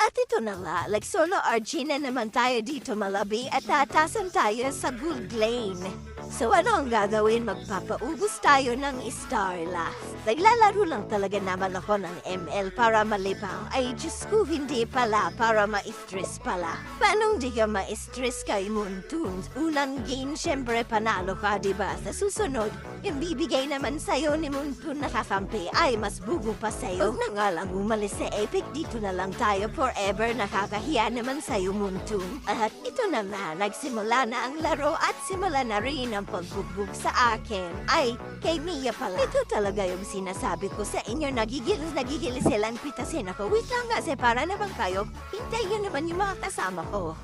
At ito na nga, like solo RG na naman tayo dito malabi at tatasan tayo sa Gold Lane. So ano ang gagawin? Magpapaubos tayo ng Starlash. Naglalaro lang talaga naman ako ng ML para malibang. Ay, Diyos ko, hindi pala. Para ma-stress pala. Paano di ka ma-stress kay Moontoons? Unang game, syempre panalo ka, diba? Sa susunod, yung bibigay naman sa'yo ni Moontoon na kakampi ay mas bugo pa sa'yo. Huwag na nga lang umalis sa Epic, dito na lang tayo forever. Nakakahiya naman sa'yo, Moontoon. At ito na nga, nagsimula na ang laro at simula na rin ang pagbugbog sa akin. Ay, kay Mia pala. Ito talaga yung sinasabi ko sa inyo. Nagigil silang pitasin ako. Wait lang kasi para naman kayo. Hintayin naman yung mga kasama ko.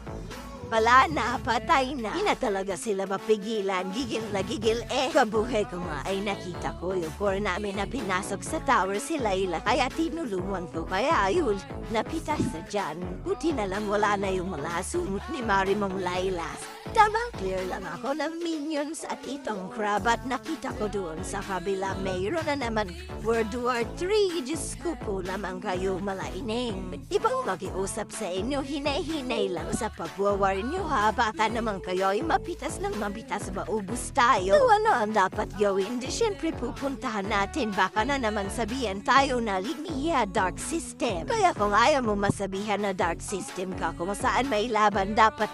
Wala na, patay na. Hindi na talaga sila mapigilan. Gigil na gigil eh. Kabuhay ko nga ay nakita ko yung core namin na pinasok sa tower si Layla. Kaya tinulungan ko. Kaya ayun, napitas na dyan. Buti na lang wala na yung mga sumot ni Marimong Layla. Tamang clear lang ako ng minions at itong crab at nakita ko doon sa kabila mayroon na naman World War 3. Diyos ko po naman kayo malaining. Ibang mag-iusap sa inyo, hinay-hinay lang sa pagwawar nyo ha. Baka naman kayo ay mapitas ng mapitas, maubos tayo. So ano ang dapat gawin? Di syempre pupuntahan natin. Baka na naman sabihan tayo na Lumia Dark System. Kaya kung ayaw mo masabihan na Dark System ka, kung saan may laban dapat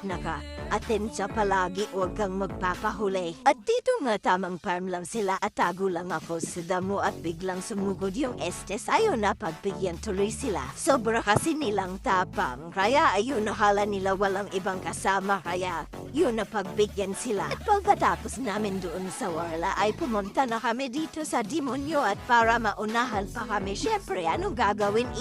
atensya palagi, huwag kang magpapahuli. At dito nga tamang farm lang sila at tago lang ako sa damo at biglang sumugod yung Estes. Ayaw na pagbigyan tuloy sila. Sobra kasi nilang tapang. Kaya ayun, nakala nila walang ibang kasama. Kaya yun na pagbigyan sila. At pagkatapos namin doon sa Warla ay pumunta na kami dito sa Demonyo at para maunahan pa kami. Syempre, anong gagawin?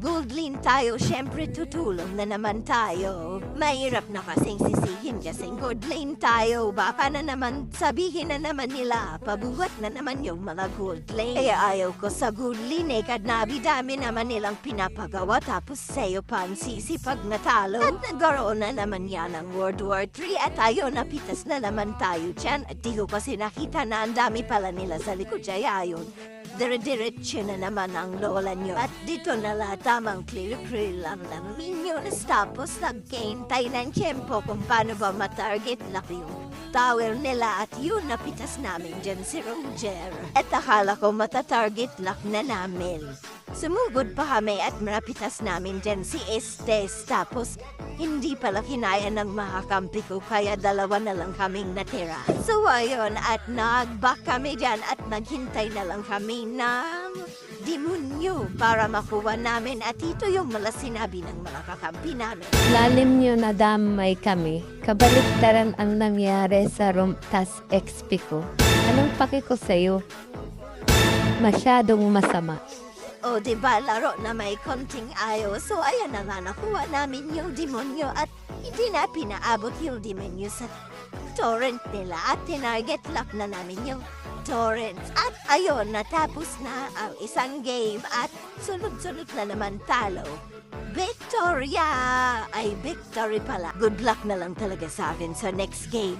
Gold Lane tayo, syempre tutulong na naman tayo. Mahirap na kasing sisihin kasing Gold Lane tayo. Baka na naman sabihin na naman nila, pabuhat na naman yung mga Gold Lane. Kaya ayaw ko sa Gold Lane eh, kadnabi-dami naman nilang pinapagawa tapos sa'yo pa ang sisi pag natalo. At nagkaroon na naman yan ng World War 3 at tayo napitas na naman tayo dyan. At di ko kasi nakita na ang dami pala nila sa likod kaya ayun. Dire-diretso na naman ang lola nyo. At dito na lahat tamang clear lang ng minions. Tapos nag-gain tayo ng tiyempo kung paano ba matarget lock yung tower nila. At yun, napitas namin dyan si Roger. At akala ko matatarget lock na namin. Sumugod pa kami at marapitas namin dyan si Estes. Tapos, hindi pala kinaya ng makakampi ko kaya dalawa na lang kaming natira. So ayun, at nag-back kami dyan at naghintay na lang kami ng demonyo para makuha namin. At ito yung mala sinabi ng mga kakampi namin. Lalim nyo na damay kami. Kabaliktaran ang nangyari sa Rumtas XP ko. Anong paki ko sa'yo? Masyadong masama. O diba, laro na may konting ayos. So ayan na nga, nakuha namin yung demonyo at hindi na pinaabot yung demonyo sa torrent nila. At tinarget lock na namin yung torrents. At ayun, natapos na ang isang game at sunod-sunod na naman talo. Victoria! Ay, victory pala. Good luck na lang talaga sa akin sa next game.